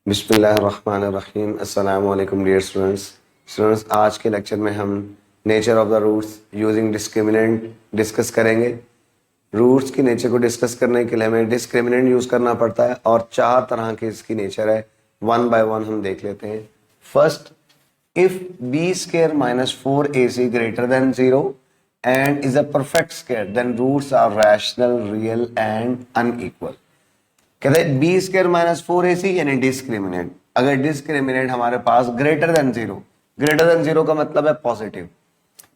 बिस्मिल्लाहिर्रहमानिर्रहीम। अस्सलाम वालेकुम डियर स्टूडेंट्स। आज के लेक्चर में हम nature of the roots using discriminant discuss करेंगे। रूट्स की नेचर को डिस्कस करने के लिए हमें डिस्क्रिमिनेंट यूज करना पड़ता है और चार तरह की इसकी नेचर है। वन बाय वन हम देख लेते हैं। First, if b square minus 4ac greater than 0 and is a perfect square, then roots are rational, real and unequal। कहते हैं बी स्क्वायर माइनस 4ac यानी डिस्क्रिमिनेंट। अगर डिस्क्रिमिनेंट हमारे पास ग्रेटर देन जीरो का मतलब है पॉजिटिव,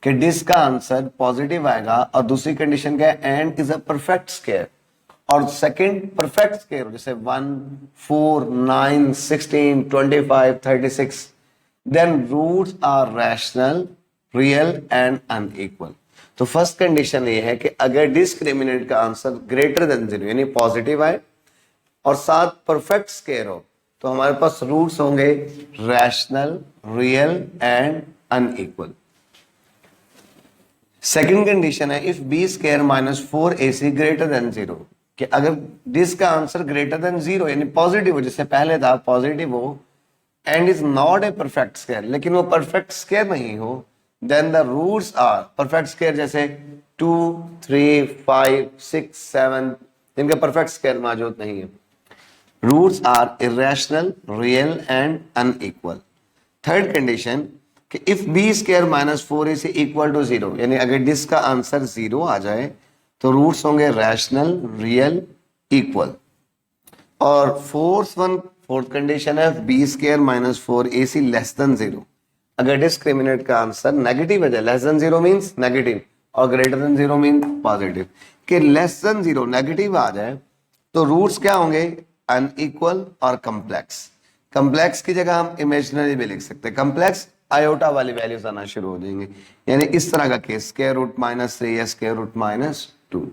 कि डिस का आंसर पॉजिटिव आएगा। और दूसरी कंडीशन क्या है, and is a perfect square. और सेकंड परफेक्ट स्क्वायर जैसे 1, 4, 9, 16, 25, 36, then roots are rational, real and unequal. तो फर्स्ट कंडीशन ये है कि अगर डिस्क्रिमिनेंट का आंसर ग्रेटर देन 0 यानी पॉजिटिव आए और साथ परफेक्ट स्क्वायर हो तो हमारे पास रूट्स होंगे rational, real and unequal. Second condition है if b square minus 4ac greater than 0, कि अगर दिस का आंसर ग्रेटर देन 0 यानी पॉजिटिव हो, जैसे पहले था पॉजिटिव हो, and is not a perfect square, लेकिन वो परफेक्ट स्क्वायर नहीं हो, then the roots are perfect square जैसे 2, 3, 5, 6, 7 जिनका परफेक्ट स्क्वायर मौजूद नहीं है। Roots are irrational, real and unequal. Third condition कि if b square minus 4ac equal to 0, यानी अगर डिस का आंसर 0 आ जाए तो रूट्स होंगे रैशनल, रियल, इक्वल। और फोर्थ कंडीशन है b square minus 4ac less than 0। अगर डिस्क्रिमिनेंट का आंसर नेगेटिव है, लेस देन 0 मींस नेगेटिव और ग्रेटर देन 0 मींस पॉजिटिव, कि लेस देन 0 नेगेटिव आ जाए तो रूट्स क्या होंगे, अनइक्वल और कम्प्लेक्स। कम्प्लेक्स की जगह हम इमेजिनरी भी लिख सकते हैं। कम्प्लेक्स आयोटा वाली वैल्यूज आना शुरू हो जाएंगे, यानी इस तरह का केस स्क्वायर रूट -3 या स्क्वायर रूट -2।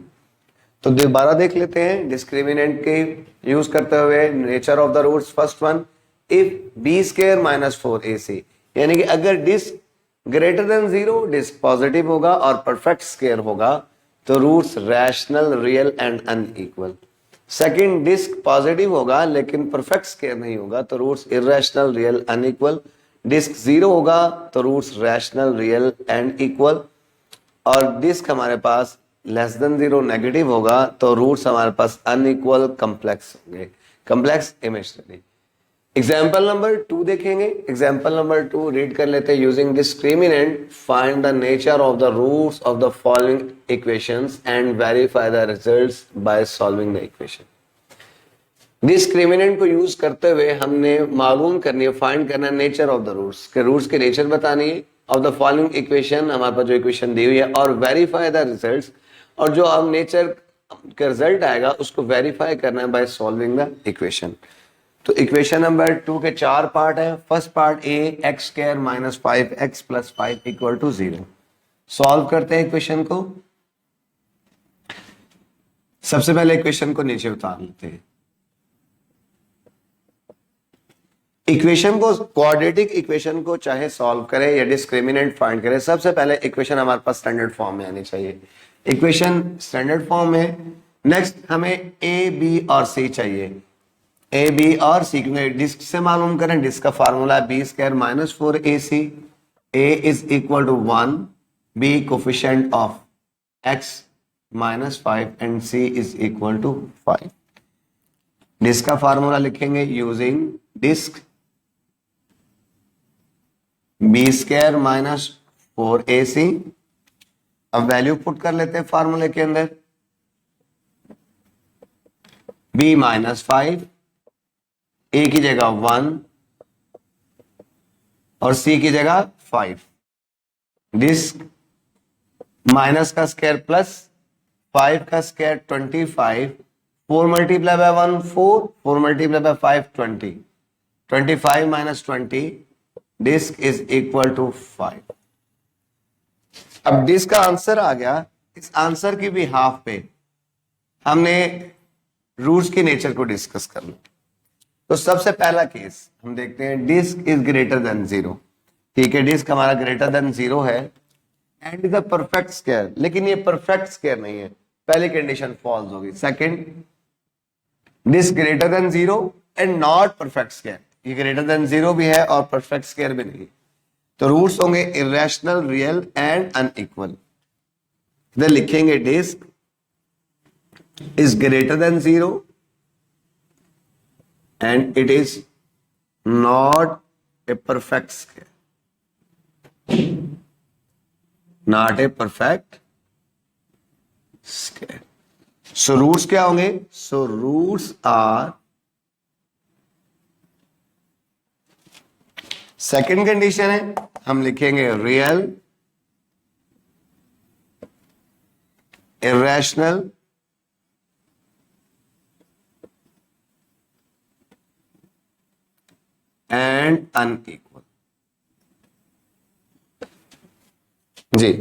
तो दोबारा देख लेते हैं डिस्क्रिमिनेंट के यूज करते हुए nature of the roots. First one, if b square minus 4ac, यानी कि अगर dis greater than 0 dis positive होगा और परफेक्ट स्क्वायर होगा तो roots rational, real and unequal. Second, disc positive होगा लेकिन परफेक्ट स्क्वायर नहीं होगा तो roots irrational, real, unequal. Disc 0 होगा तो roots rational, real and equal. और डिस्क हमारे पास लेस देन 0 नेगेटिव होगा तो रूट्स हमारे पास अनइक्वल, कम्प्लेक्स होंगे। Complex imaginary. एग्जाम्पल नंबर 2 देखेंगे। एग्जाम्पल नंबर 2 रीड कर लेते हैं। Using discriminant find the nature of the roots of the following equations and verify the results by solving the equation. Discriminant को use करते हुए हमने मालूम करनी है, फाइंड करना है नेचर ऑफ द रूट्स, के रूट्स की नेचर बतानी है ऑफ द फॉलोइंग इक्वेशन, हमारे पास जो इक्वेशन दी हुई है, और वेरीफाई द रिजल्ट्स, और जो हम नेचर का रिजल्ट आएगा उसको वेरीफाई करना है बाय सॉल्विंग द इक्वेशन। तो इक्वेशन नंबर 2 के 4 पार्ट है। First part A, x square minus 5x plus 5 equal to 0। Solve करते हैं इक्वेशन को। सबसे पहले इक्वेशन को नीचे उतार लेते हैं। इक्वेशन को, क्वाड्रेटिक इक्वेशन को चाहे सॉल्व करें या डिस्क्रिमिनेंट फाइंड करें, सबसे पहले इक्वेशन हमारे पास स्टैंडर्ड फॉर्म में आनी चाहिए। इक्वेशन स्टैंडर्ड फॉर्म में। नेक्स्ट हमें ए, बी और सी चाहिए। ए, बी और सी डिस्क से मालूम करें। डिस्क का फार्मूला है b square minus 4ac। A is equal to 1, b coefficient of x minus 5 and c is equal to 5। Disc का फार्मूला लिखेंगे using disc b square minus 4ac। अब वैल्यू पुट कर लेते हैं फार्मूले के अंदर। b माइनस 5, a की जगह 1 और c की जगह 5। डिस्क माइनस का स्क्वायर प्लस 5 का square 25, 4 multiply by 1 4, 4 multiply by 5 20, 25 minus 20, disc is equal to 5। अब डिस्क का आंसर आ गया। इस आंसर की भी हाफ पे हमने रूट्स की नेचर को डिस्कस कर लो। तो सबसे पहला केस हम देखते हैं, डिस्क इज ग्रेटर देन 0। ठीक है, डिस्क हमारा ग्रेटर देन 0 है and is a perfect square, लेकिन ये परफेक्ट स्क्वायर नहीं है। पहली कंडीशन फॉल्स होगी। Second, disc greater than 0 and not perfect square, ये ग्रेटर देन 0 भी है और परफेक्ट स्क्वायर भी नहीं। तो रूट्स होंगे इरेशनल, रियल एंड अनइक्वल। इधर लिखेंगे disc is greater than 0 and it is not a perfect square, not a perfect square. So roots क्या होंगे? So roots are, second condition है, हम लिखेंगे रियल, irrational एंड अनइक्वल। जी,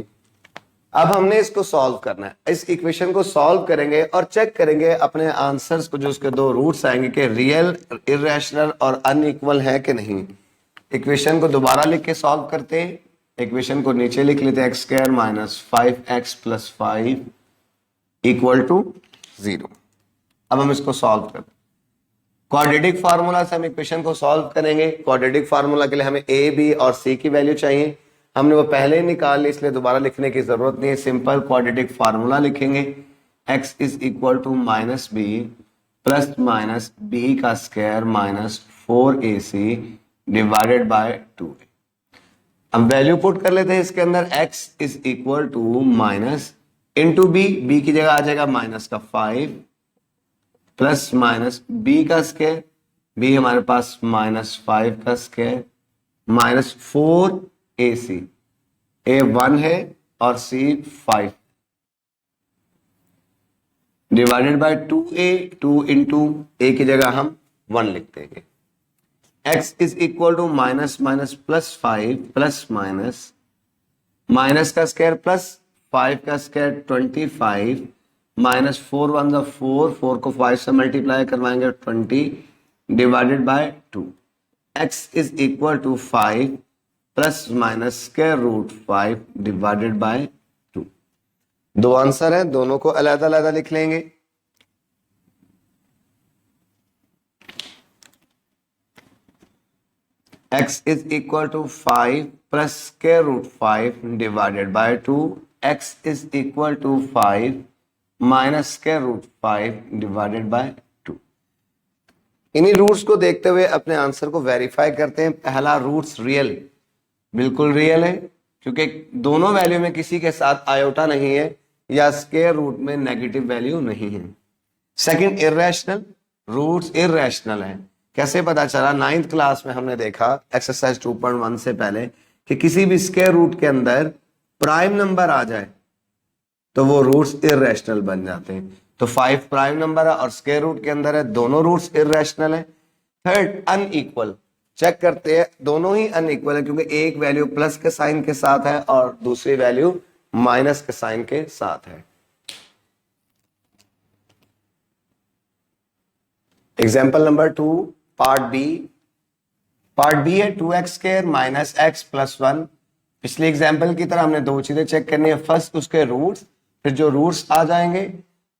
अब हमने इसको सॉल्व करना है। इस इक्वेशन को सॉल्व करेंगे और चेक करेंगे अपने आंसर्स को, जो उसके दो रूट्स आएंगे कि रियल, इरेशनल और अनइक्वल है कि नहीं। इक्वेशन को दोबारा लिख के सॉल्व करते हैं। इक्वेशन को नीचे लिख लेते हैं, x square minus 5x plus 5 equal to 0। अब हम इसको सॉल्व करते हैं। क्वाड्रेटिक फार्मूला से हम इक्वेशन को सॉल्व करेंगे। क्वाड्रेटिक फार्मूला के लिए हमें a, b और c की वैल्यू चाहिए। हमने वो पहले ही निकाल ली, इसलिए दोबारा लिखने की जरूरत नहीं है। सिंपल क्वाड्रेटिक फार्मूला लिखेंगे, x is equal to minus b plus minus b का square minus 4ac divided by 2a। हम वैल्यू पुट कर लेते हैं इसके अंदर, x is equal to minus into b की जगह आ जाएगा माइनस का 5 प्लस माइनस बी का स्क्वायर, बी हमारे पास माइनस 5 का स्क्वायर माइनस 4ac, a 1 है और c 5 divided by 2a, 2 into a की जगह हम 1 लिख देंगे। x is equal to minus minus plus 5 plus minus minus का स्क्वायर प्लस 5 का स्क्वायर 25 माइनस 4 1 द 4, 4 को 5 से मल्टीप्लाई करवाएंगे 20 divided by 2। x is equal to 5 plus minus square root 5 divided by 2। दो आंसर है, दोनों को अलग अलग लिख लेंगे। x is equal to 5 plus square root 5 divided by 2, x is equal to 5 minus square root 5 divided by 2। इन्हीं roots को देखते हुए अपने आंसर को वेरीफाई करते हैं। पहला रूट्स रियल, बिल्कुल रियल है क्योंकि दोनों वैल्यू में किसी के साथ आयोटा नहीं है या स्क्वायर रूट में नेगेटिव वैल्यू नहीं है। सेकंड इरेशनल, रूट्स इरेशनल है। कैसे पता चला? 9th क्लास में हमने देखा एक्सरसाइज 2.1 से पहले कि किसी भी स्क्वायर रूट के अंदर प्राइम नंबर आ जाए तो वो रूट्स इरेशनल बन जाते हैं। तो 5 प्राइम नंबर है और स्क्वायर रूट के अंदर है, दोनों रूट्स इरेशनल है। थर्ड अनइक्वल, चेक करते हैं, दोनों ही अनइक्वल है क्योंकि एक वैल्यू प्लस के साइन के साथ है और दूसरी वैल्यू माइनस के साइन के साथ है। एग्जाम्पल नंबर 2 पार्ट बी है 2x square minus x plus 1। पिछले एग्जाम्पल की तरह हमने दो चीजें चेक करनी है, फर्स्ट उसके रूट्स, फिर जो रूट्स आ जाएंगे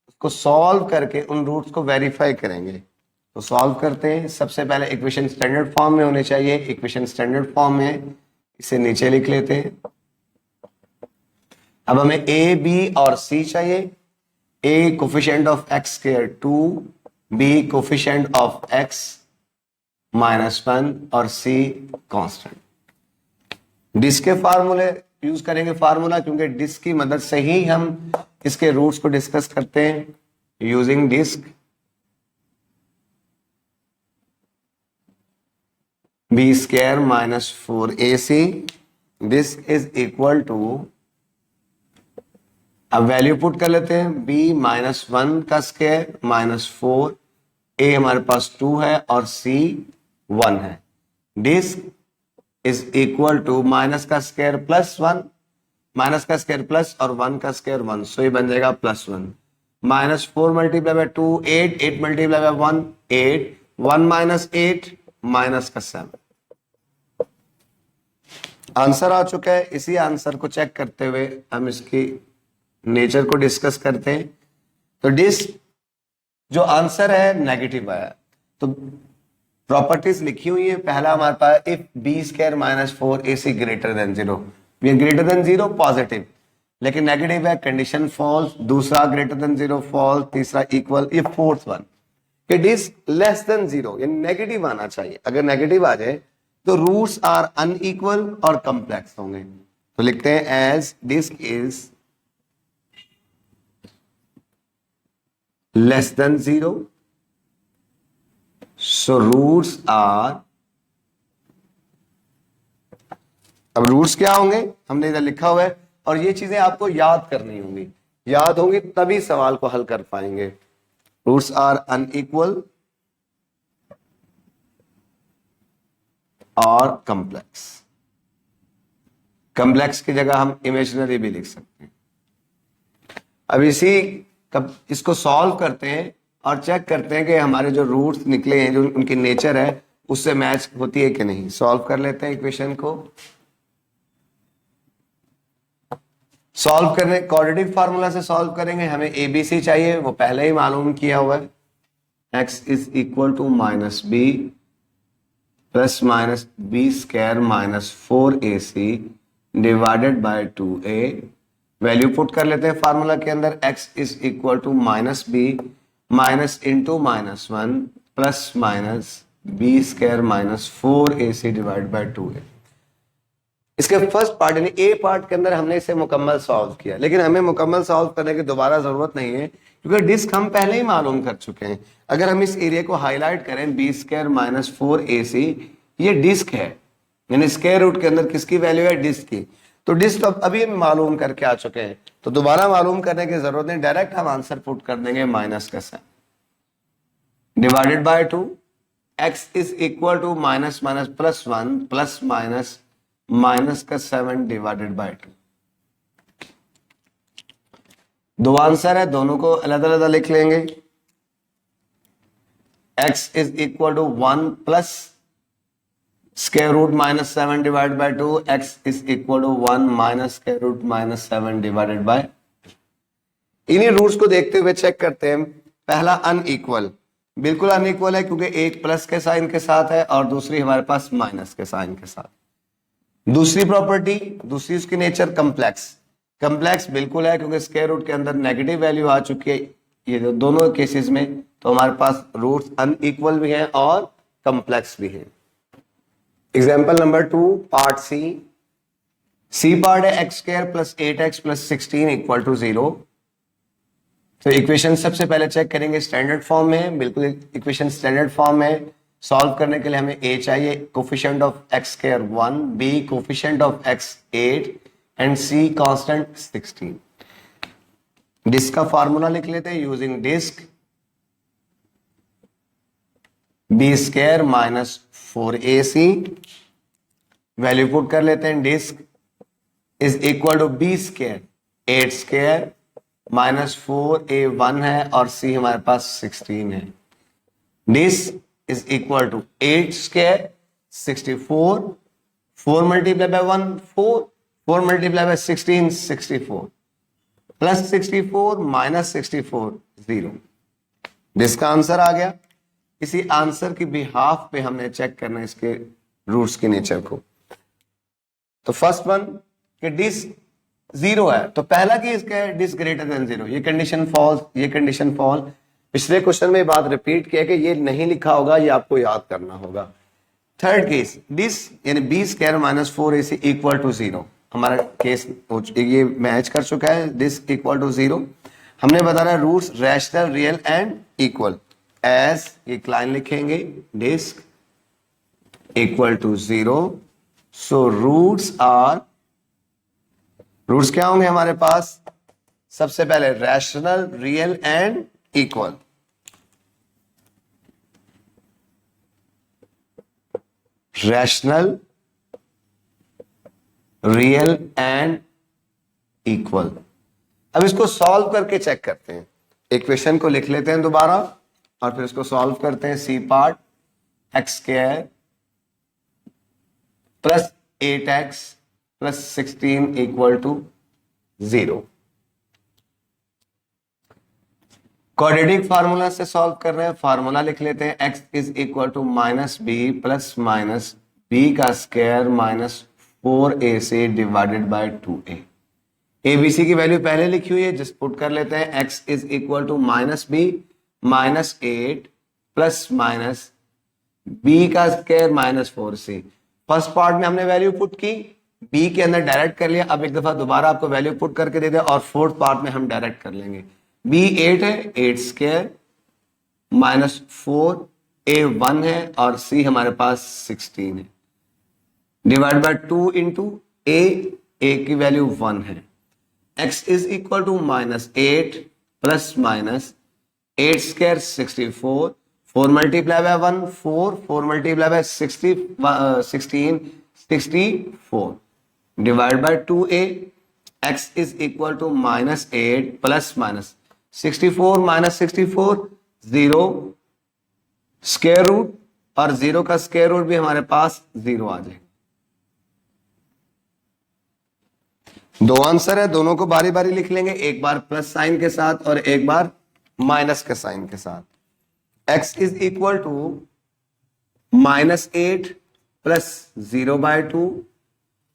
उसको सॉल्व करके उन रूट्स को वेरीफाई करेंगे। तो सॉल्व करते हैं। सबसे पहले इक्वेशन स्टैंडर्ड फॉर्म में होने चाहिए। इक्वेशन स्टैंडर्ड फॉर्म में इसे नीचे लिख लेते हैं। अब हमें a, b और c चाहिए। a coefficient of x square 2, b coefficient of x minus 1 और c कांस्टेंट। डिस्क के फार्मूले यूज करेंगे फार्मूला, क्योंकि डिस्क की मदद से ही हम इसके रूट्स को डिस्कस करते हैं। Using disc b square minus 4ac, disc is equal to, अब वैल्यू पुट कर लेते हैं, b माइनस 1 का स्क्वायर माइनस 4, a हमारे पास 2 है और c 1 है। Disc is equal to minus का स्क्वायर प्लस 1, माइनस का स्क्वायर प्लस और 1 का स्क्वायर 1, सो ये बन जाएगा plus 1। Minus 4 multiply by 2 8, 8 multiply by 1 8, 1 minus 8 minus का 7। आंसर आ चुका है। इसी आंसर को चेक करते हुए हम इसकी नेचर को डिस्कस करते हैं। तो डिस्क जो आंसर है नेगेटिव आया, तो प्रॉपर्टीज लिखी हुई है। पहला हमारे पास if b square minus 4ac greater than 0, ये ग्रेटर देन 0 पॉजिटिव, लेकिन नेगेटिव है, कंडीशन फॉल्स। दूसरा ग्रेटर देन 0 फॉल्स, तीसरा इक्वल। ये फोर्थ वन कि डिस्क लेस देन 0, ये नेगेटिव आना चाहिए। अगर नेगेटिव आ जाए तो रूट्स आर अनइक्वल और कॉम्प्लेक्स होंगे। तो लिखते हैं as disc is less than 0, so roots are, अब रूट्स क्या होंगे हमने इधर लिखा हुआ है, और ये चीजें आपको याद करनी होंगी, याद होंगी तभी सवाल को हल कर पाएंगे। रूट्स आर अनइक्वल और कॉम्प्लेक्स। कॉम्प्लेक्स की जगह हम इमेजिनरी भी लिख सकते हैं। अब इसको सॉल्व करते हैं और चेक करते हैं कि हमारे जो रूट्स निकले हैं, जो उनकी नेचर है, उससे मैच होती है कि नहीं। सॉल्व कर लेते हैं इक्वेशन को। सॉल्व करने क्वाड्रेटिक फार्मूला से सॉल्व करेंगे। हमें एबीसी चाहिए, वो पहले ही मालूम किया हुआ है। x is equal to minus b plus minus b square minus 4ac divided by 2a। Value put कर लेते हैं फार्मूला के अंदर। x is equal to minus b minus into minus 1 plus minus b square minus 4ac divide by 2a। इसके first part यानी ए part के अंदर हमने इसे मुकम्मल सॉल्व किया, लेकिन हमें मुकम्मल सॉल्व करने की दोबारा जरूरत नहीं है, क्योंकि डिस्क हम पहले ही मालूम कर चुके हैं। अगर हम इस एरिया को हाईलाइट करें, बी स्क्वायर माइनस 4ac, ये डिस्क है, यानी स्क्वायर रूट के अंदर किसकी वैल्यू है, डिस्क की। तो डिस्क अभी हम मालूम करके आ चुके हैं, तो दोबारा मालूम करने की जरूरत नहीं, डायरेक्ट हम आंसर पुट कर देंगे माइनस का sign divided by 2। X is equal to minus minus plus 1 plus minus minus का 7 डिवाइडेड बाय 2। दो आंसर है, दोनों को अलग अलग लिख लेंगे। x is equal to 1 plus square root minus 7 divide by 2, x is equal to 1 minus square root minus 7 divided by. इन्हीं रूट्स को देखते हुए चेक करते हैं। पहला अनइक्वल, बिल्कुल अनइक्वल है, क्योंकि एक प्लस के साइन के साथ है और दूसरी हमारे पास माइनस के साइन के साथ। दूसरी प्रॉपर्टी, दूसरी उसकी नेचर कॉम्प्लेक्स। कॉम्प्लेक्स बिल्कुल है, क्योंकि स्क्वायर रूट के अंदर नेगेटिव वैल्यू आ चुकी है ये दोनों केसेस में, तो हमारे पास रूट्स अनइक्वल भी हैं और कॉम्प्लेक्स भी हैं। Example number 2 part C part है x square plus 8x plus 16 equal to 0। तो इक्वेशन सबसे पहले चेक करेंगे, स्टैंडर्ड फॉर्म में, बिल्कुल इक्वेशन स्टैंडर्ड फॉर्म में। सॉल्व करने के लिए हमें a चाहिए, coefficient of x square 1, b coefficient of x 8 and c constant 16। Disc का फार्मूला लिख लेते हैं using disc b square minus 4ac। Value put कर लेते हैं, disc is equal to b square 8 square minus 4a 1 है और c हमारे पास 16 है। Disc is equal to 8 square 64, 4 multiplied by 1 4, 4 multiplied by 16 64, plus 64 minus 64 0। जिसका आंसर आ गया। इसी आंसर की बिहाफ पे हमने चेक करना है इसके रूट्स की नेचर को। तो फर्स्ट वन कि डिस्क 0 है, तो पहला केस क्या है, डिस्क ग्रेटर देन 0, ये कंडीशन फॉल्स, ये कंडीशन फॉल्स। पिछले क्वेश्चन में बात रिपीट किया कि ये नहीं लिखा होगा, ये आपको याद करना होगा। थर्ड केस, डिस्क यानी b square minus 4ac equal to 0, हमारा केस ये मैच कर चुका है। डिस्क इक्वल टू 0, हमने बताया roots rational, real and equal. As एक लाइन लिखेंगे, disc equal to 0, so roots क्या होंगे हमारे पास, सबसे पहले rational, real and equal. Rational, real and equal. अब इसको सॉल्व करके चेक करते हैं। इक्वेशन को लिख लेते हैं दोबारा और फिर इसको सॉल्व करते हैं। C part x square plus 8x plus 16 equal to 0। Quadratic formula से सॉल्व कर रहे हैं, फार्मूला लिख लेते हैं, x is equal to minus b plus minus b का square minus 4ac divided by 2a। ABC की वैल्यू पहले लिखी हुई है, जस्ट पुट कर लेते हैं, x is equal to minus b minus 8 plus minus b का square minus 4c। First part में हमने वैल्यू पुट की, बी के अंदर डायरेक्ट कर लिया, अब एक दफा दोबारा आपको वैल्यू पुट करके दे दे और फोर्थ पार्ट में हम डायरेक्ट कर लेंगे। बी 8 है, 8 स्क्वायर माइनस 4, ए 1 है और सी हमारे पास 16 है, डिवाइड बाय 2 इंटू ए की वैल्यू 1 है। x is equal to minus 8 plus minus 8 square 64, 4 multiply by 1 4, 4 multiply by 16 64 divide by 2a। x is equal to minus 8 plus minus 64 minus 64 0 square root और 0 का square root भी हमारे पास 0 आ जाएगा। दो answer है, दोनों को बारी बारी लिख लेंगे, एक बार प्लस साइन के साथ और एक बार माइनस के साइन के साथ। x is equal to minus 8 plus 0 by 2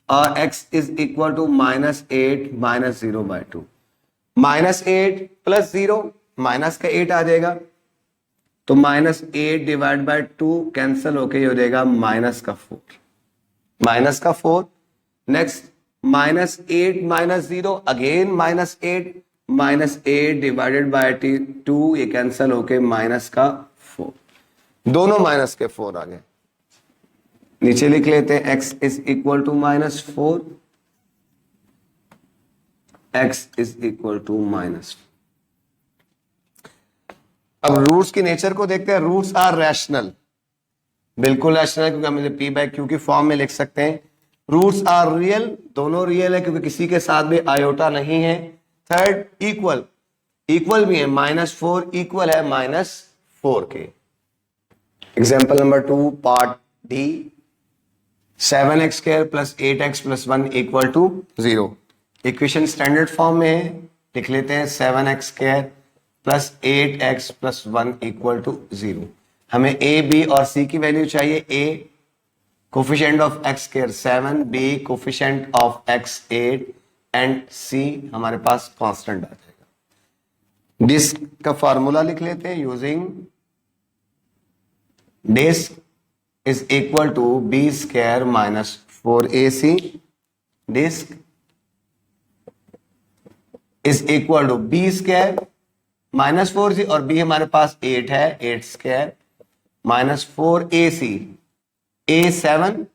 और x is equal to minus 8 minus 0 by 2। Minus 8 plus 0 minus का 8 आ जाएगा, तो माइनस 8 डिवाइड बाय 2 कैंसिल होके हो जाएगा माइनस का 4, माइनस का 4। Next minus 8 minus 0 again minus 8 divided by 2, ये कैंसिल होके माइनस का 4, दोनों माइनस के 4 आ गए। नीचे लिख लेते हैं x is equal to minus 4, x is equal to minus. अब रूट्स की नेचर को देखते हैं। रूट्स आर रैशनल, बिल्कुल रैशनल, क्योंकि हम इसे p बाय q की फॉर्म में लिख सकते हैं। रूट्स आर रियल, दोनों रियल है क्योंकि किसी के साथ भी आयोटा नहीं है। थर्ड इक्वल, इक्वल भी है, माइनस 4 इक्वल है माइनस 4 के। Example number 2 part D, 7x square plus 8x plus 1 equal to 0। Equation standard form में है, लिख लेते हैं 7x square plus 8x plus 1 equal to 0। हमें a, b और c की वैल्यू चाहिए। a coefficient of x square 7, b coefficient of x 8 and c हमारे पास कांस्टेंट आ जाएगा। डिस्क का फार्मूला लिख लेते हैं using disc is equal to b square minus 4ac। Disc is equal to b square minus 4c और b हमारे पास 8 है, 8 square minus 4ac, a 7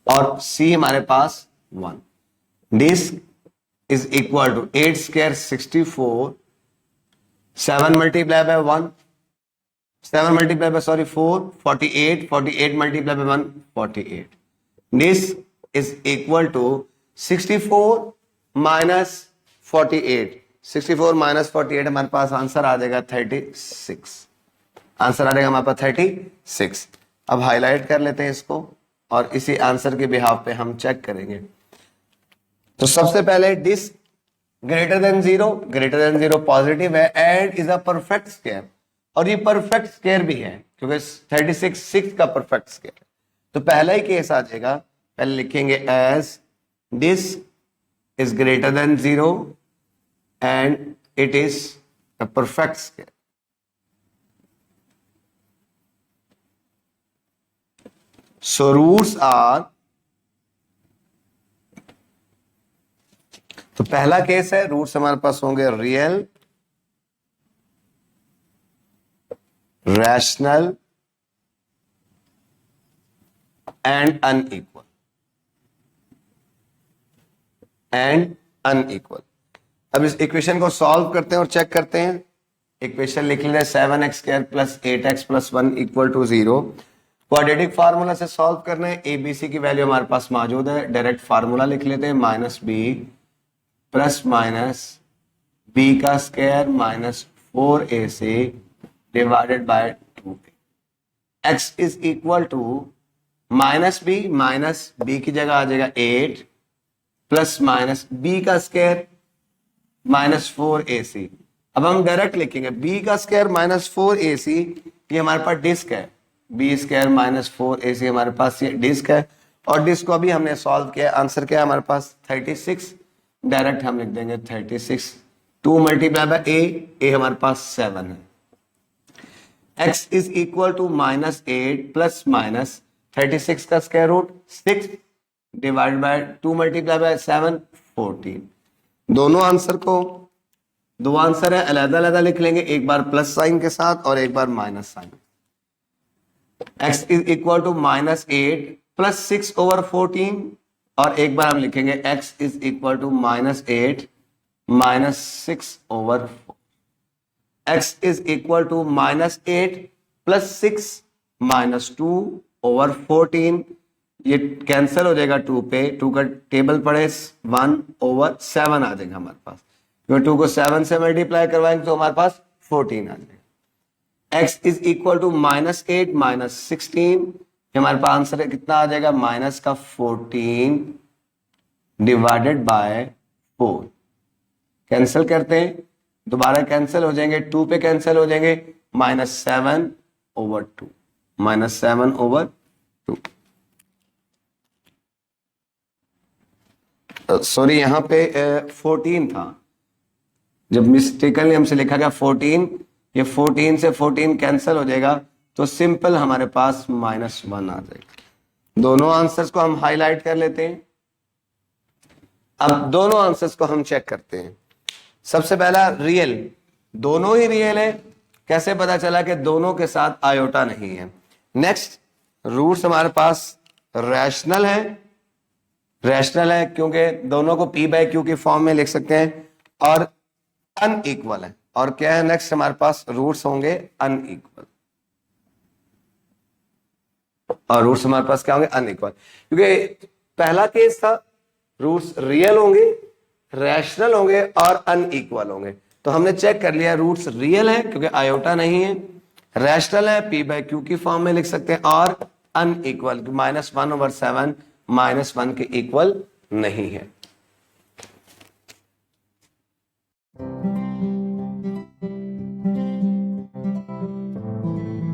और c हमारे पास 1। Disc is equal to 8 square 64, 7 multiply by 1, 7 multiply by 4 48, 48 multiply by 1 48। This is equal to 64 minus 48, 64 minus 48 हमारे पास answer आ जाएगा 36। Answer आ जाएगा हमारे पास 36। अब हाईलाइट कर लेते हैं इसको और इसी आंसर के बिहाफ पे हम चेक करेंगे। तो सबसे पहले disc greater than zero positive है and is a perfect square, और ये परफेक्ट स्क्वायर भी है क्योंकि 36 6 का परफेक्ट स्क्वायर है। तो पहला ही केस आ जाएगा, पहले लिखेंगे as disc is greater than 0 and it is a perfect square. So roots are, तो पहला केस है रूट्स हमारे पास होंगे रियल, रैशनल एंड अनइक्वल, अब इस इक्वेशन को सॉल्व करते हैं और चेक करते हैं। इक्वेशन लिख लेते हैं 7x square plus 8x plus 1 equal to 0। Quadratic formula से सॉल्व करना है। एबीसी की वैल्यू हमारे पास मौजूद है, डायरेक्ट फार्मूला लिख लेते हैं minus b plus minus b का square minus 4ac divided by 2a। x is equal to minus b की जगह आ जाएगा 8 प्लस माइनस बी का स्क्वायर माइनस 4ac अब हम डायरेक्ट लिखेंगे बी का स्क्वायर माइनस 4ac, ये हमारे पास डिस्क है, बी स्क्वायर माइनस 4ac हमारे पास ये डिस्क है, और डिस्क को अभी हमने सॉल्व किया, आंसर क्या है हमारे पास 36, डायरेक्ट हम लिख देंगे 36, 2 मल्टीप्लाई बाय ए हमारे पास 7 है, x is equal to minus 8 plus minus 36 का square root 6 divide by 2 multiply by 7 14। दोनों आंसर को, दो आंसर है अलग अलग लिख लेंगे, एक बार प्लस साइन के साथ और एक बार minus sign. x is equal to minus 8 plus 6 over 14, और एक बार हम लिखेंगे x is equal to minus 8 minus 6 over 4। x is equal to minus 8 plus 6 minus 2 over 14, ये कैंसिल हो जाएगा 2 पे, 2 का टेबल पड़े 1 ओवर 7 आ जाएगा हमारे पास, 2 को 7 से मल्टीप्लाई करवाएंगे तो हमारे पास 14 आ जाएगा। x is equal to minus 8 minus 16, हमारे पास आंसर है कितना आ जाएगा, माइनस का 14 डिवाइडेड बाय 4। कैंसिल करते हैं, दोबारा कैंसिल हो जाएंगे, 2 पे कैंसिल हो जाएंगे, minus 7 over 2, minus 7 over 2। Sorry यहां पे 14 था, जब मिस्टेकली हमसे लिखा गया 14, ये 14 से 14 कैंसिल हो जाएगा, तो सिंपल हमारे पास माइनस 1 आ जाएगा। दोनों आंसर्स को हम हाईलाइट कर लेते हैं। अब दोनों आंसर्स को हम चेक करते हैं। सबसे पहला रियल, दोनों ही रियल है, कैसे पता चला कि दोनों के साथ आयोटा नहीं है। नेक्स्ट, रूट्स हमारे पास रैशनल है, रैशनल है क्योंकि दोनों को p बाय क्यू की फॉर्म में लिख सकते हैं, और अनइक्वल है, और क्या है नेक्स्ट हमारे पास रूट्स होंगे अनइक्वल, और रूट्स हमारे पास क्या होंगे अनइक्वल, क्योंकि पहला केस था रूट्स रियल होंगे, रैशनल होंगे और अनइक्वल होंगे। तो हमने चेक कर लिया रूट्स रियल है क्योंकि आयोटा नहीं है, रैशनल है p बाय क्यू की फॉर्म में लिख सकते हैं, और अनइक्वल -1/7 -1 के इक्वल नहीं है।